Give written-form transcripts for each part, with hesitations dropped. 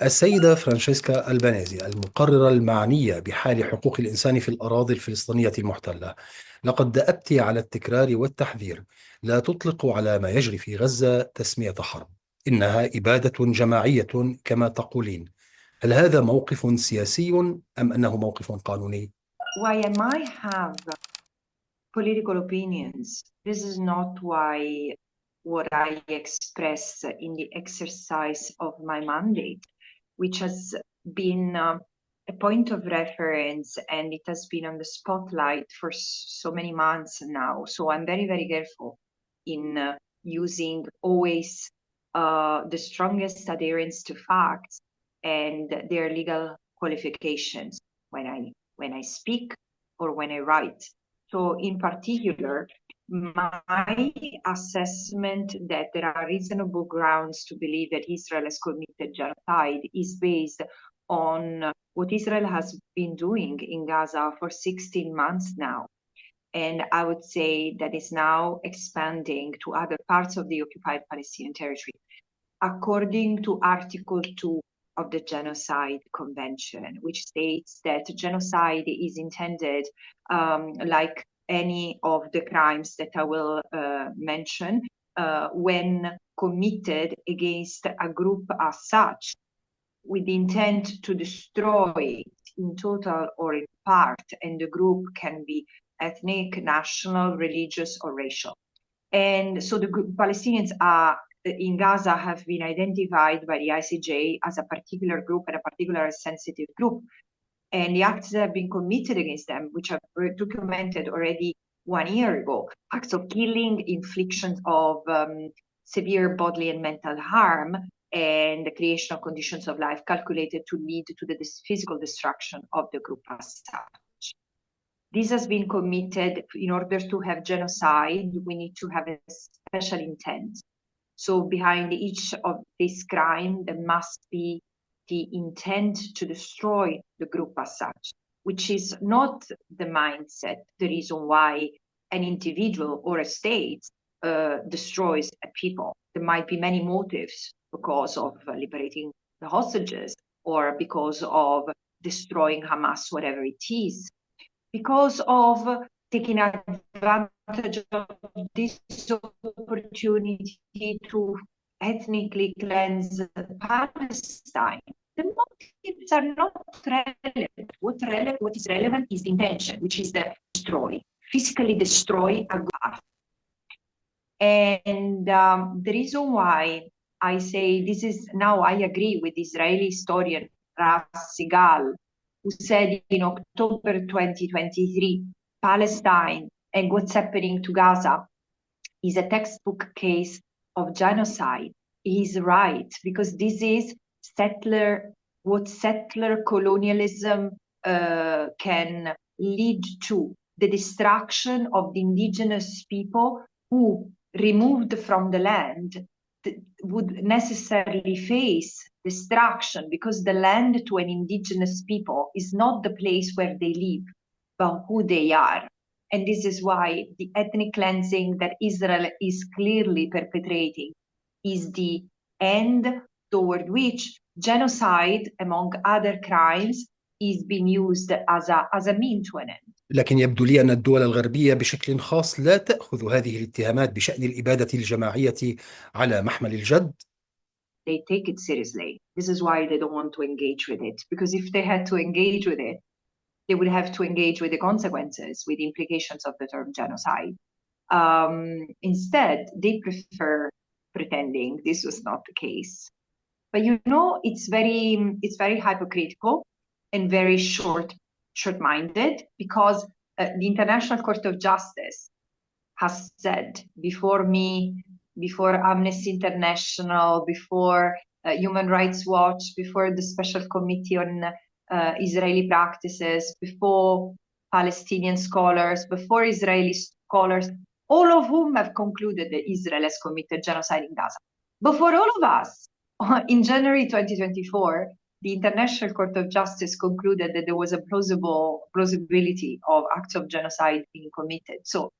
السيدة فرانشيسكا ألبانيزي، المقررة المعنية بحال حقوق الإنسان في الأراضي الفلسطينية المحتلة، لقد دأبت على التكرار والتحذير: لا تطلقوا على ما يجري في غزة تسمية حرب، إنها إبادة جماعية كما تقولين. هل هذا موقف سياسي أم أنه موقف قانوني؟ Why am I have political opinions? This is not why what I express in the exercise of my mandate, which has been a point of reference, and it has been on the spotlight for so many months now. So I'm very, very careful in using always the strongest adherence to facts and their legal qualifications when I speak or when I write. So in particular, my assessment that there are reasonable grounds to believe that Israel has committed genocide is based on what Israel has been doing in Gaza for 16 months now. And I would say that is now expanding to other parts of the occupied Palestinian territory. According to Article 2 of the Genocide Convention, which states that genocide is intended, like any of the crimes that I will mention, when committed against a group as such, with the intent to destroy it in total or in part, and the group can be ethnic, national, religious, or racial. And so the Palestinians are in Gaza have been identified by the ICJ as a particular group and a particular sensitive group. And the acts that have been committed against them, which are documented already 1 year ago, acts of killing, infliction of severe bodily and mental harm, and the creation of conditions of life calculated to lead to the physical destruction of the group as such. This has been committed. In order to have genocide, we need to have a special intent. So behind each of this crime, there must be the intent to destroy the group as such, which is not the mindset, the reason why an individual or a state destroys a people. There might be many motives, because of liberating the hostages, or because of destroying Hamas, whatever it is, because of taking advantage of this opportunity to ethnically cleanse Palestine. The motives are not relevant. What is relevant is the intention, which is the destroy, physically destroy a group. And the reason why I say this is now, I agree with Israeli historian Ras Sigal, who said in October 2023, Palestine and what's happening to Gaza is a textbook case of genocide. He's right, because this is what settler colonialism can lead to, the destruction of the indigenous people who, removed from the land, would necessarily face destruction, because the land to an indigenous people is not the place where they live, but who they are. And this is why the ethnic cleansing that Israel is clearly perpetrating is the end toward which genocide, among other crimes, is being used as a mean to an end. لكن يبدو لي أن الدول الغربية بشكل خاص لا تأخذ هذه الاتهامات بشأن الإبادة الجماعية على محمل الجد. They take it seriously. This is why they don't want to engage with it, because if they had to engage with it, they would have to engage with the consequences, with the implications of the term genocide. Instead, they prefer pretending this was not the case. But you know, it's very hypocritical and very short-minded, because the International Court of Justice has said before me, before Amnesty International, before Human Rights Watch, before the Special Committee on Israeli Practices, before Palestinian scholars, before Israeli scholars, all of whom have concluded that Israel has committed genocide in Gaza. Before all of us, in January 2024, the International Court of Justice concluded that there was a plausibility of acts of genocide being committed. So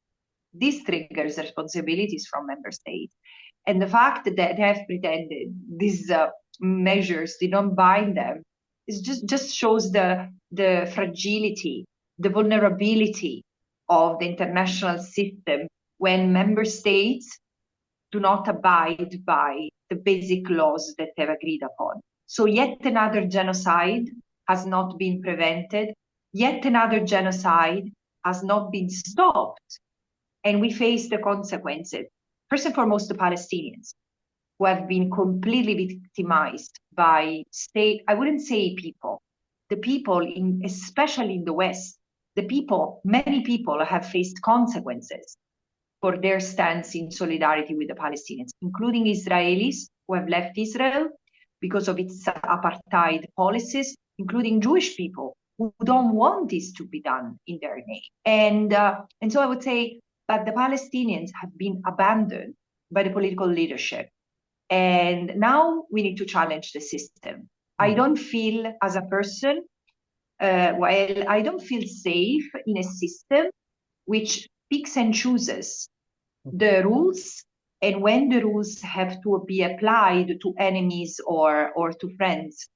this triggers responsibilities from member states. And the fact that they have pretended this measures, they don't bind them. It just shows the fragility, the vulnerability of the international system when member states do not abide by the basic laws that they've agreed upon. So yet another genocide has not been prevented, yet another genocide has not been stopped, and we face the consequences. First and foremost, the Palestinians, who have been completely victimized by state, I wouldn't say people, the people, especially in the West, many people have faced consequences for their stance in solidarity with the Palestinians, including Israelis who have left Israel because of its apartheid policies, including Jewish people who don't want this to be done in their name. And so I would say, but the Palestinians have been abandoned by the political leadership. And now we need to challenge the system. I don't feel, as a person, I don't feel safe in a system which picks and chooses the rules, and when the rules have to be applied to enemies or to friends.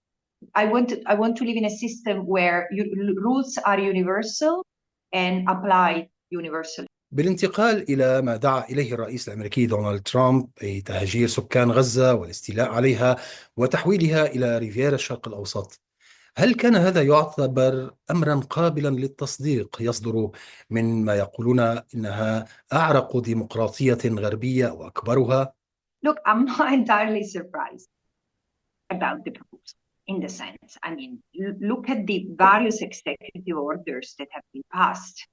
I want to live in a system where rules are universal and applied universally. بالانتقال إلى ما دعا إليه الرئيس الأمريكي دونالد ترامب أي تهجير سكان غزة والاستيلاء عليها وتحويلها إلى ريفيرا الشرق الأوسط، هل كان هذا يعتبر أمرا قابلا للتصديق يصدر من ما يقولون إنها أعرق ديمقراطية غربية وأكبرها؟ Look, I'm not entirely surprised about the proposal in the sense, I mean, look at the various executive orders that have been passed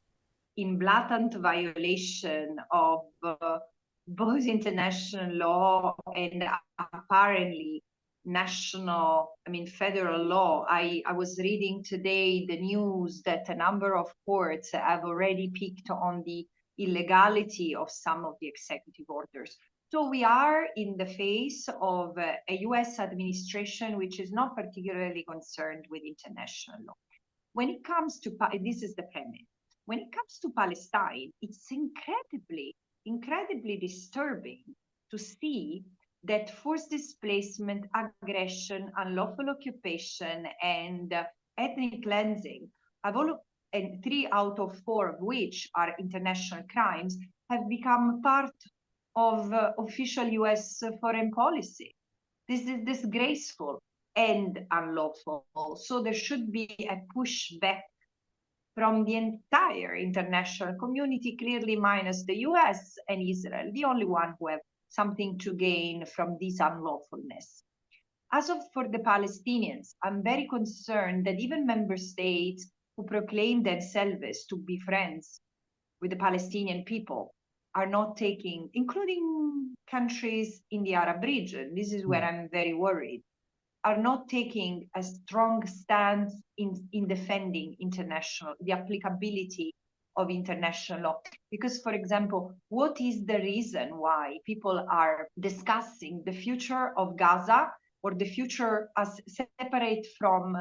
in blatant violation of both international law and apparently federal law. I was reading today the news that a number of courts have already picked on the illegality of some of the executive orders. So we are in the face of a US administration which is not particularly concerned with international law. When it comes to, this is the premise, when it comes to Palestine, it's incredibly disturbing to see that forced displacement, aggression, unlawful occupation, and ethnic cleansing, and 3 out of 4 of which are international crimes, have become part of official US foreign policy. This is disgraceful and unlawful. So there should be a pushback from the entire international community, clearly minus the US and Israel, the only one who have something to gain from this unlawfulness. For the Palestinians, I'm very concerned that even member states who proclaim themselves to be friends with the Palestinian people are not taking, including countries in the Arab region, this is where I'm very worried, are not taking a strong stance in defending the applicability of international law. Because, for example, what is the reason why people are discussing the future of Gaza or the future as separate from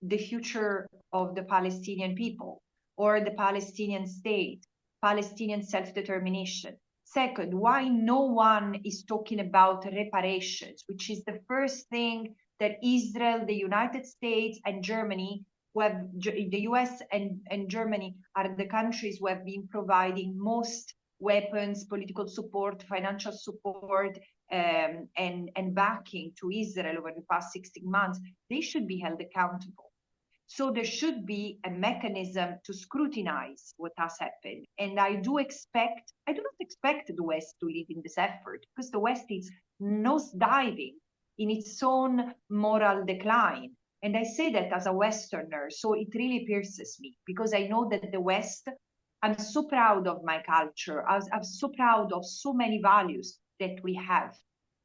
the future of the Palestinian people or the Palestinian state, Palestinian self-determination? Second, why no one is talking about reparations, which is the first thing that Israel, the United States, and Germany, the US and Germany are the countries who have been providing most weapons, political support, financial support, and backing to Israel over the past 16 months. They should be held accountable. So there should be a mechanism to scrutinize what has happened. And I do not expect the West to lead in this effort, because the West is nosediving in its own moral decline. And I say that as a Westerner, so it really pierces me, because I know that the West, I'm so proud of my culture, I'm so proud of so many values that we have,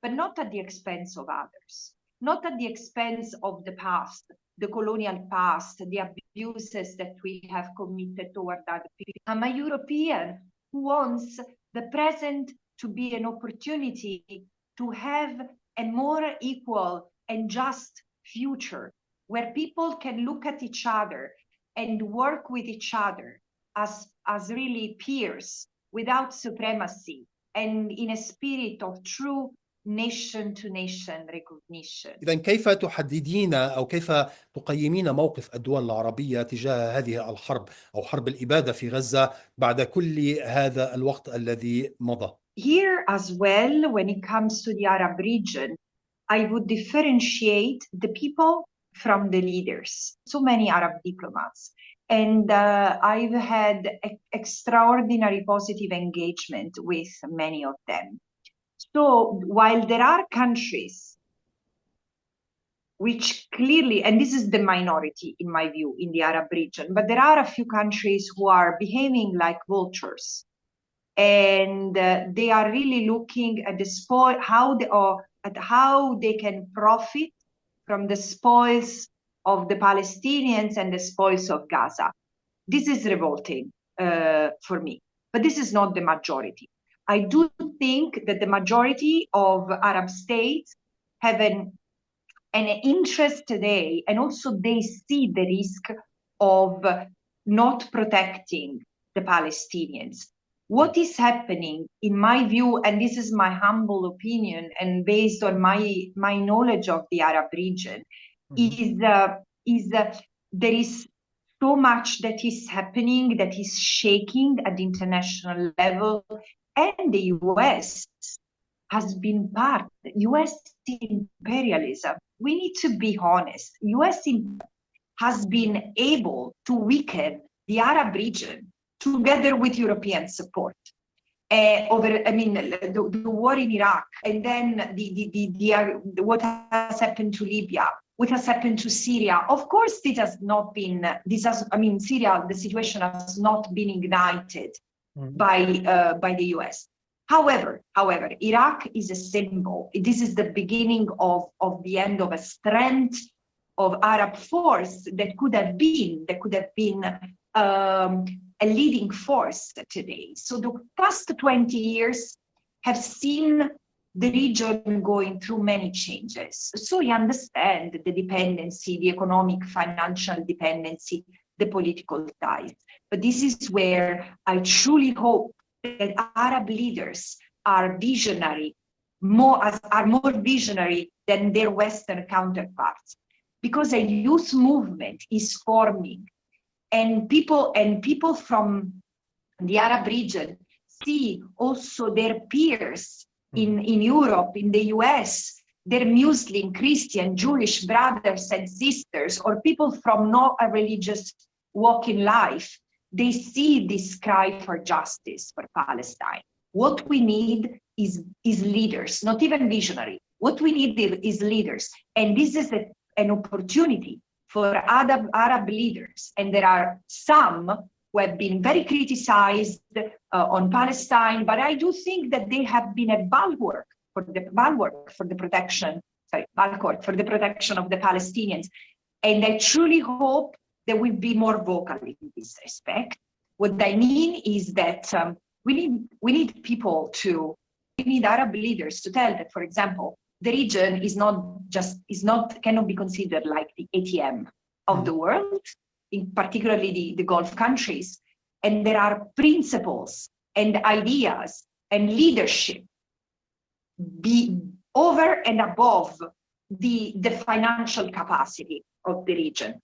but not at the expense of others, not at the expense of the past, the colonial past, the abuses that we have committed toward other people. I'm a European who wants the present to be an opportunity to have a more equal and just future, where people can look at each other and work with each other as really peers without supremacy, and in a spirit of true nation-to-nation recognition. إذن كيف تحددين أو كيف تقيمين موقف الدول العربية تجاه هذه الحرب أو حرب الإبادة في غزة بعد كل هذا الوقت الذي مضى؟ Here as well, when it comes to the Arab region, I would differentiate the people from the leaders. So many Arab diplomats. And I've had extraordinary positive engagement with many of them. So while there are countries which clearly, and this is the minority in my view in the Arab region, but there are a few countries who are behaving like vultures. And they are really looking at the spoil, at how they can profit from the spoils of the Palestinians and the spoils of Gaza. This is revolting for me, but this is not the majority. I do think that the majority of Arab states have an interest today, and also they see the risk of not protecting the Palestinians. What is happening, in my view, and this is my humble opinion and based on my knowledge of the Arab region, is there is so much that is happening that is shaking at the international level, and the US has been part. US imperialism, we need to be honest, US has been able to weaken the Arab region together with European support. The war in Iraq, and then what has happened to Libya, what has happened to Syria. Of course, it has not been, Syria, the situation has not been ignited by the US. However, Iraq is a symbol. This is the beginning of the end of a strength of Arab force that could have been a leading force today. So the past 20 years have seen the region going through many changes. So you understand the dependency, the economic, financial dependency, the political ties. But this is where I truly hope that Arab leaders are visionary, more visionary than their Western counterparts, because a youth movement is forming, and people from the Arab region see also their peers in Europe, in the US, their Muslim, Christian, Jewish brothers and sisters, or people from no religious walk in life. They see this cry for justice for Palestine. What we need is leaders, not even visionary. What we need is leaders. And this is an opportunity for Arab leaders. And there are some who have been very criticized on Palestine, but I do think that they have been a bulwark for the protection of the Palestinians. And I truly hope that we'll be more vocal in this respect. What I mean is that we need Arab leaders to tell that, for example, the region cannot be considered like the ATM of the world, particularly the Gulf countries. And there are principles and ideas and leadership be over and above the financial capacity of the region.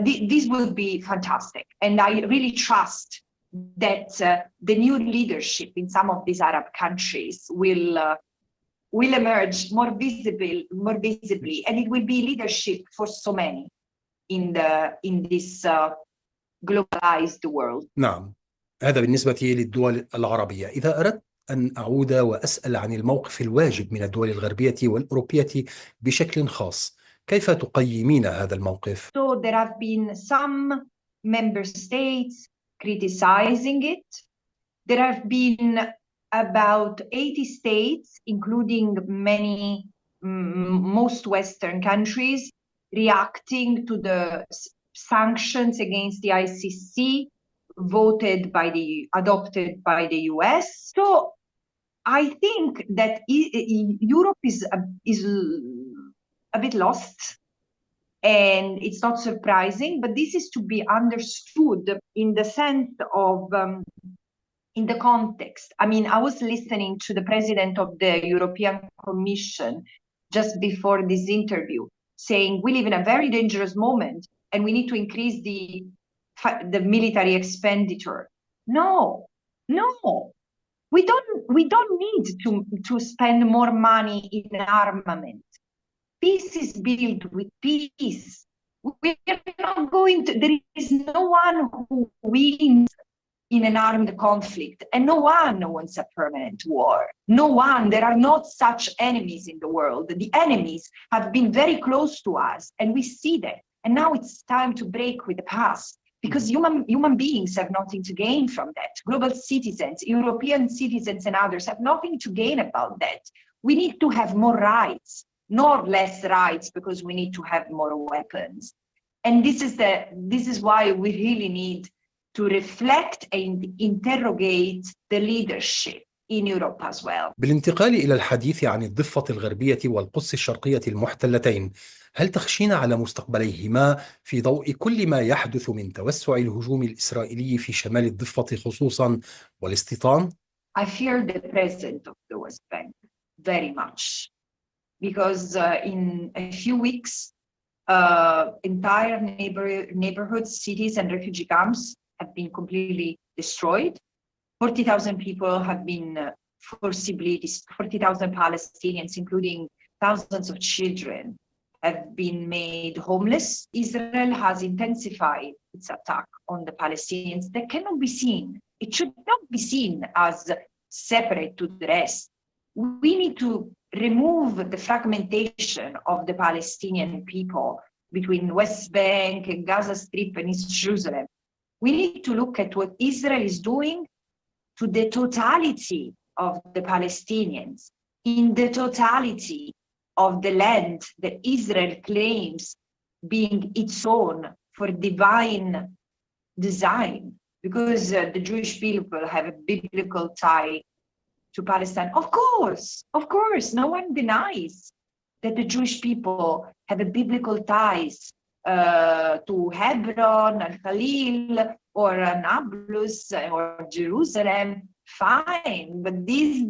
This will be fantastic. And I really trust that the new leadership in some of these Arab countries will emerge more visibly, and it will be leadership for so many in this globalized world. نعم، هذا بالنسبة للدول العربية. إذا أردت أن أعود وأسأل عن الموقف الواجب من الدول الغربية والأوروبية بشكل خاص، كيف تقيمين هذا الموقف؟ So there have been some member states criticizing it. There have been about 80 states, including most Western countries, reacting to the sanctions against the ICC adopted by the US. So I think that Europe is a bit lost, and it's not surprising, but this is to be understood in the sense of in the context. I mean, I was listening to the president of the European Commission just before this interview, saying we live in a very dangerous moment and we need to increase the military expenditure. No, we don't need to spend more money in armament. Peace is built with peace. We are not going to, there is no one who wins in an armed conflict, and no one wants a permanent war. No one, there are not such enemies in the world. The enemies have been very close to us, and we see that. And now it's time to break with the past, because human beings have nothing to gain from that. Global citizens, European citizens and others have nothing to gain about that. We need to have more rights, not less rights, because we need to have more weapons. And this is why we really need to reflect and interrogate the leadership in Europe as well. بالانتقال إلى الحديث عن الضفة الغربية والقدس الشرقية المحتلتين، هل تخشين على مستقبليهما في ضوء كل ما يحدث من توسع الهجوم الإسرائيلي في شمال الضفة خصوصا والاستيطان؟ I fear the president of the West Bank very much, because in a few weeks, entire neighborhoods, cities and refugee camps have been completely destroyed. 40,000 people have been forcibly, 40,000 Palestinians, including thousands of children, have been made homeless. Israel has intensified its attack on the Palestinians. That cannot be seen. It should not be seen as separate to the rest. We need to remove the fragmentation of the Palestinian people between West Bank and Gaza Strip and East Jerusalem. We need to look at what Israel is doing to the totality of the Palestinians, in the totality of the land that Israel claims being its own for divine design, because the Jewish people have a biblical tie to Palestine. Of course, no one denies that the Jewish people have a biblical ties to Hebron, Al-Khalil, or Nablus, or Jerusalem. Fine, but this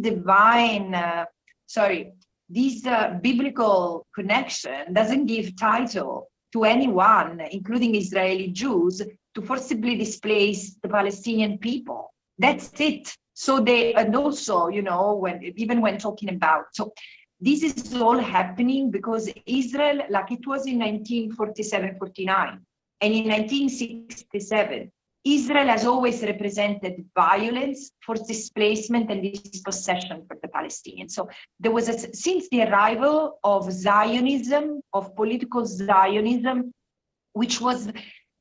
biblical connection doesn't give title to anyone, including Israeli Jews, to forcibly displace the Palestinian people. That's it. So and also, when talking about, so this is all happening because Israel, like it was in 1947-49, and in 1967, Israel has always represented violence, forced displacement, and dispossession for the Palestinians. So there was, since the arrival of Zionism, of political Zionism, which was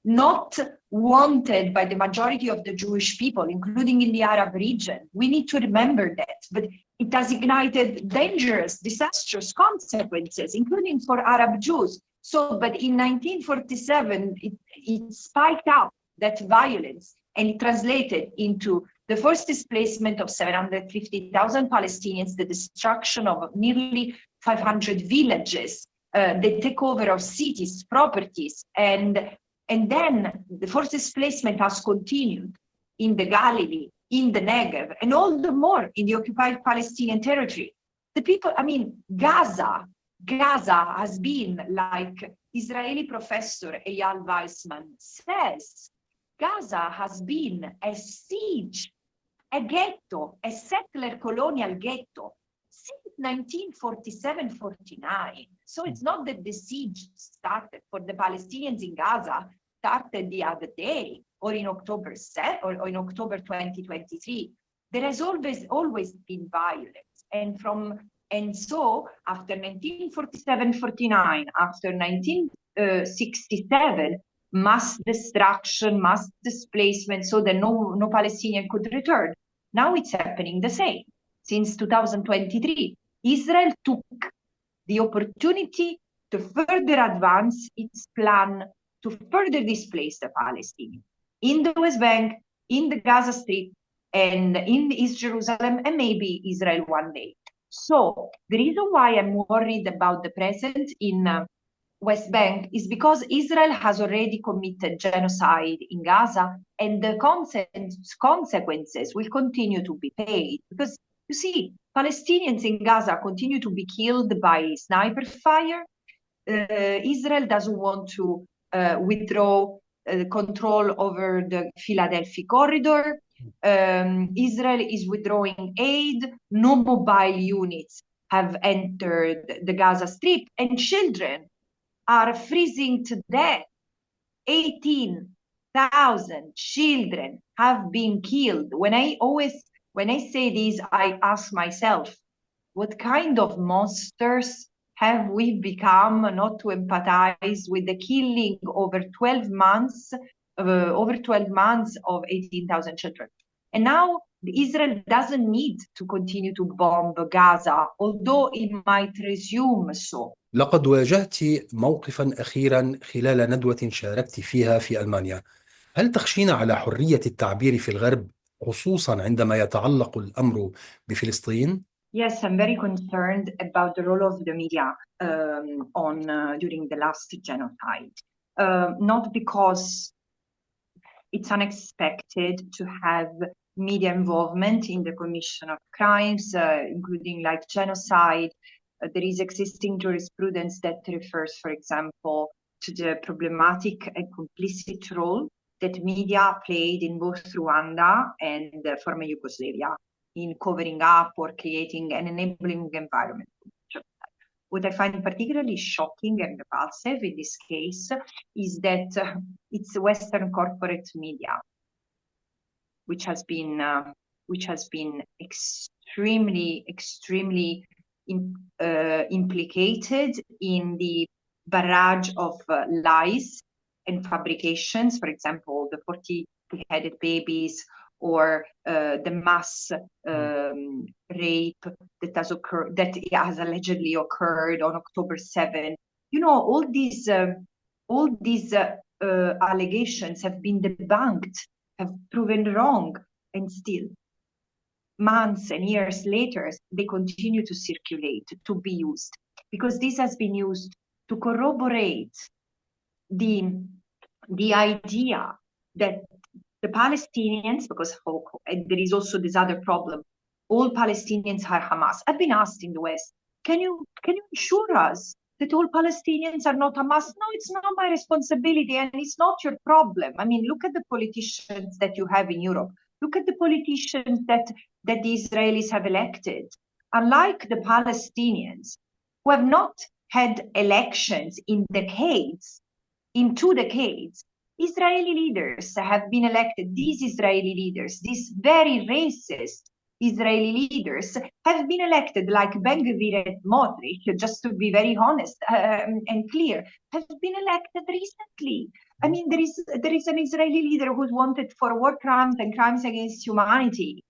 not wanted by the majority of the Jewish people, including in the Arab region. We need to remember that. But it has ignited dangerous, disastrous consequences, including for Arab Jews. But in 1947, it spiked up that violence, and it translated into the first displacement of 750,000 Palestinians, the destruction of nearly 500 villages, the takeover of cities, properties, and then the forced displacement has continued in the Galilee, in the Negev, and all the more in the occupied Palestinian territory. The people, Gaza has been, like Israeli professor Eyal Weizman says, Gaza has been a siege, a ghetto, a settler colonial ghetto since 1947-49. So it's not that the siege started for the Palestinians in Gaza, started the other day, or in October 2023. There has always been violence. And so after 1947-49, after 1967, mass destruction, mass displacement, so that no Palestinian could return. Now it's happening the same. Since 2023, Israel took the opportunity to further advance its plan to further displace the Palestinians in the West Bank, in the Gaza Strip, and in East Jerusalem, and maybe Israel one day. So the reason why I'm worried about the present in West Bank is because Israel has already committed genocide in Gaza, and the consequences will continue to be paid. Because you see, Palestinians in Gaza continue to be killed by sniper fire. Israel doesn't want to withdraw control over the Philadelphia corridor. Israel is withdrawing aid. No mobile units have entered the Gaza Strip, and children are freezing to death. 18,000 children have been killed. When I say this, I ask myself, what kind of monsters have we become not to empathize with the killing over 12 months of 18,000 children? And now Israel doesn't need to continue to bomb Gaza, although it might resume so. لقد واجهت موقفا أخيرا خلال ندوة شاركت فيها في ألمانيا. هل تخشين على حرية التعبير في الغرب خصوصا عندما يتعلق الأمر بفلسطين؟ Yes, I'm very concerned about the role of the media during the last genocide. Not because it's unexpected to have media involvement in the commission of crimes, including like genocide. There is existing jurisprudence that refers, for example, to the problematic and complicit role that media played in both Rwanda and former Yugoslavia in covering up or creating an enabling environment. What I find particularly shocking and repulsive in this case is that it's Western corporate media, which has been extremely implicated in the barrage of lies and fabrications. For example, the 40 beheaded babies, or the mass rape that has allegedly occurred on October 7. You know, all these allegations have been debunked, have proven wrong, and still, months and years later, they continue to circulate, to be used, because this has been used to corroborate the idea that the Palestinians, because there is also this other problem, all Palestinians are Hamas. I've been asked in the West, can you assure us that all Palestinians are not Hamas? No, it's not my responsibility, and it's not your problem. I mean, look at the politicians that you have in Europe. Look at the politicians that the Israelis have elected. Unlike the Palestinians, who have not had elections in 2 decades, Israeli leaders have been elected. These Israeli leaders, these very racist Israeli leaders, have been elected, like Ben-Gvir and Smotrich, just to be very honest and clear, have been elected recently. I mean, there is an Israeli leader who's wanted for war crimes and crimes against humanity.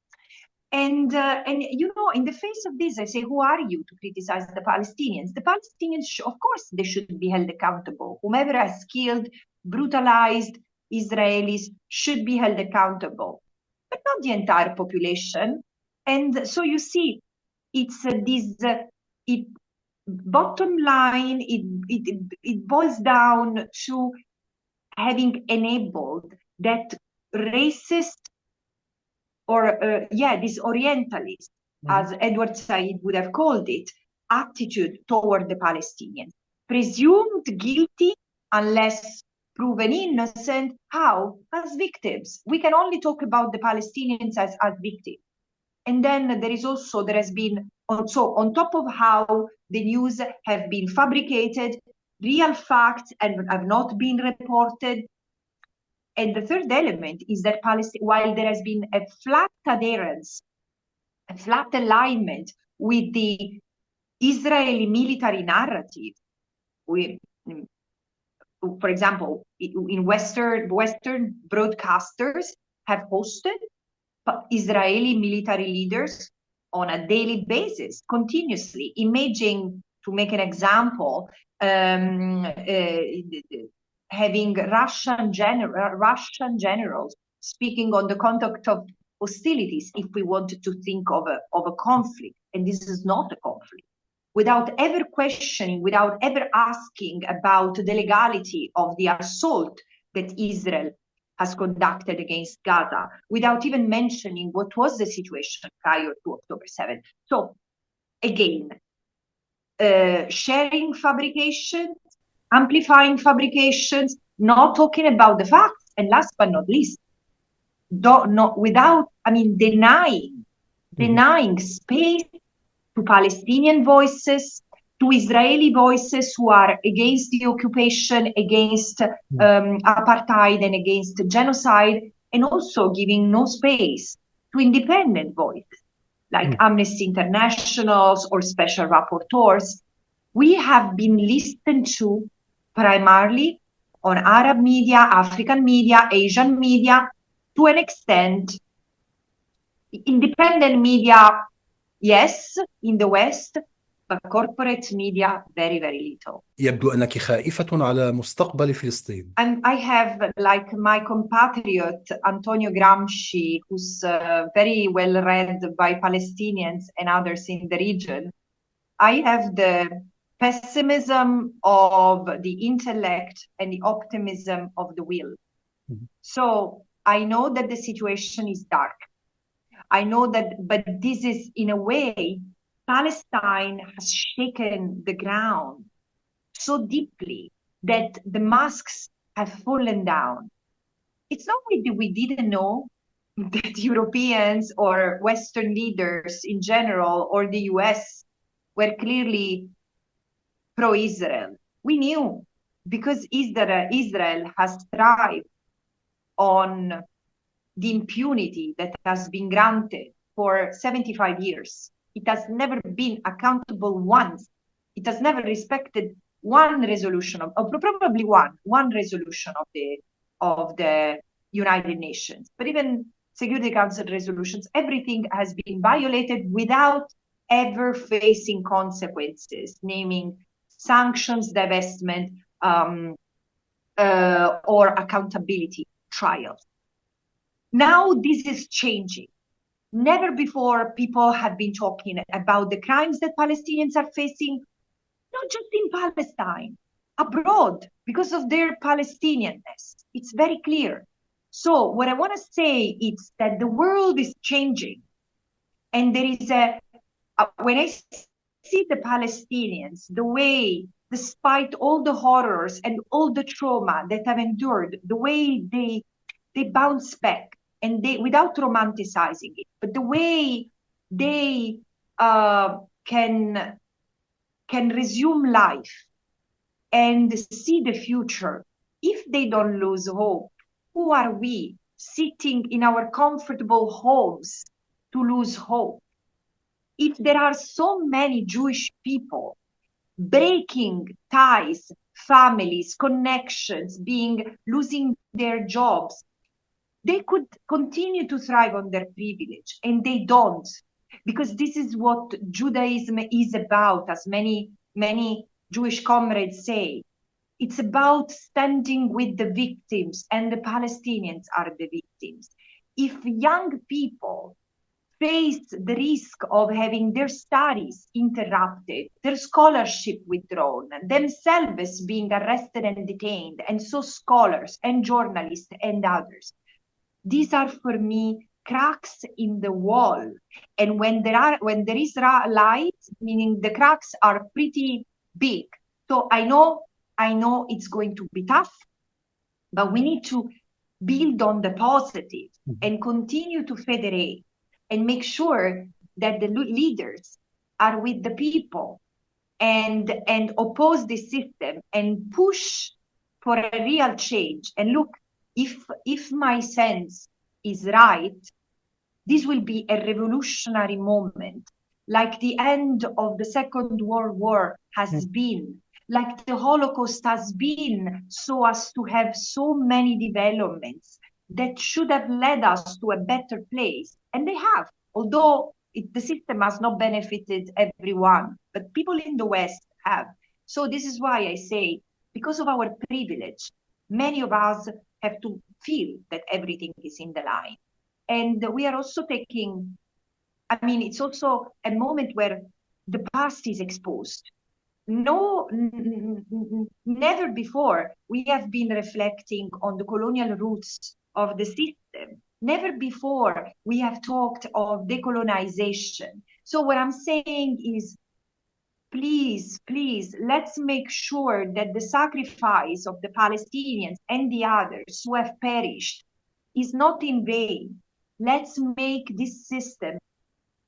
And you know, in the face of this, I say, who are you to criticize the Palestinians? The Palestinians, of course, they should be held accountable. Whomever has killed, brutalized Israelis should be held accountable, but not the entire population. And so you see, it's bottom line, it boils down to having enabled that racist or this Orientalist, as Edward Said would have called it, attitude toward the Palestinians. Presumed guilty unless proven innocent. How? As victims. We can only talk about the Palestinians as victims. And then there has been also, on top of how the news have been fabricated, real facts and have not been reported. And the third element is that while there has been a flat adherence, a flat alignment with the Israeli military narrative, for example, in Western broadcasters have hosted Israeli military leaders on a daily basis, continuously, imaging, to make an example, having Russian generals speaking on the conduct of hostilities, if we wanted to think of a conflict, and this is not a conflict. without ever questioning, without ever asking about the legality of the assault that Israel has conducted against Gaza, without even mentioning what was the situation prior to October 7th. So again, sharing fabrications, amplifying fabrications, not talking about the facts, and last but not least, denying space to Palestinian voices, to Israeli voices who are against the occupation, against apartheid and against genocide, and also giving no space to independent voices like Amnesty International's or special rapporteurs. We have been listened to primarily on Arab media, African media, Asian media, to an extent. Independent media, yes, in the West, but corporate media, very, very little. يبدو أنك خائفة على مستقبل فلسطين. And I have, like my compatriot Antonio Gramsci, who's very well read by Palestinians and others in the region, I have the pessimism of the intellect and the optimism of the will. So I know that the situation is dark. I know that, but this is, in a way, Palestine has shaken the ground so deeply that the masks have fallen down. It's not that we didn't know that Europeans or Western leaders in general, or the US, were clearly pro-Israel. We knew, because Israel has thrived on the impunity that has been granted for 75 years. It has never been accountable once. It has never respected one resolution probably one resolution of the United Nations, but even Security Council resolutions, everything has been violated without ever facing consequences, naming sanctions, divestment, or accountability trials. Now this is changing. Never before people have been talking about the crimes that Palestinians are facing, not just in Palestine, abroad, because of their Palestinianness. It's very clear. So what I want to say is that the world is changing. And there is when I see the Palestinians, the way, despite all the horrors and all the trauma that have endured, the way they bounce back, and they, without romanticizing it, but the way they can resume life and see the future, if they don't lose hope, who are we sitting in our comfortable homes to lose hope? If there are so many Jewish people breaking ties, families, connections, losing their jobs, they could continue to thrive on their privilege, and they don't, because this is what Judaism is about, as many Jewish comrades say. It's about standing with the victims, and the Palestinians are the victims. If young people face the risk of having their studies interrupted, their scholarship withdrawn, themselves being arrested and detained, and so scholars and journalists and others, these are, for me, cracks in the wall. And when there is light, meaning the cracks are pretty big. So I know it's going to be tough, but we need to build on the positive and continue to federate and make sure that the leaders are with the people and oppose the system and push for a real change. And look, if my sense is right, this will be a revolutionary moment, like the end of the Second World War has been, like the Holocaust has been, so as to have so many developments that should have led us to a better place. And they have, although the system has not benefited everyone, but people in the West have. So this is why I say, because of our privilege, many of us have to feel that everything is in the line. And we are also taking, it's also a moment where the past is exposed. Never before we have been reflecting on the colonial roots of the system. Never before we have talked of decolonization. So what I'm saying is, please, let's make sure that the sacrifice of the Palestinians and the others who have perished is not in vain. Let's make this system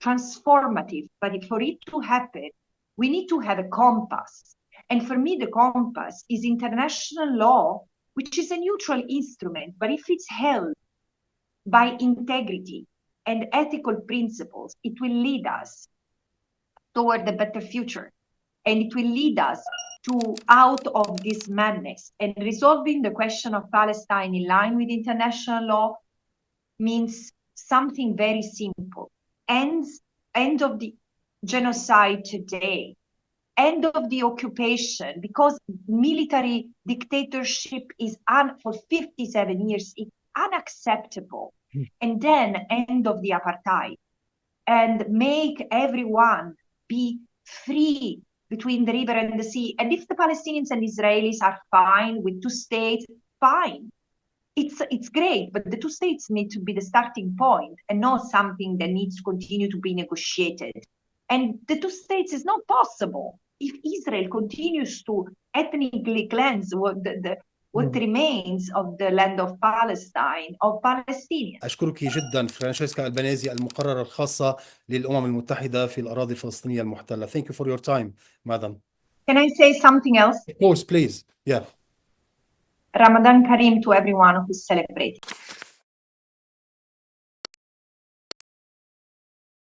transformative, but for it to happen, we need to have a compass. And for me, the compass is international law, which is a neutral instrument, but if it's held by integrity and ethical principles, it will lead us toward a better future. And it will lead us out of this madness. And resolving the question of Palestine in line with international law means something very simple. End of the genocide today, end of the occupation, because military dictatorship is for 57 years, it's unacceptable. And then end of the apartheid, and make everyone be free between the river and the sea. And if the Palestinians and Israelis are fine with 2 states, fine. It's great, but the 2 states need to be the starting point and not something that needs to continue to be negotiated. And the 2 states is not possible if Israel continues to ethnically cleanse what remains of the land of Palestine, of Palestinians. أشكرك جدا فرانشيسكا ألبانيزي، المقررة الخاصة للأمم المتحدة في الأراضي الفلسطينية المحتلة. Thank you for your time, madam. Can I say something else? Of course, please. Yeah. Ramadan Kareem to everyone who is celebrating.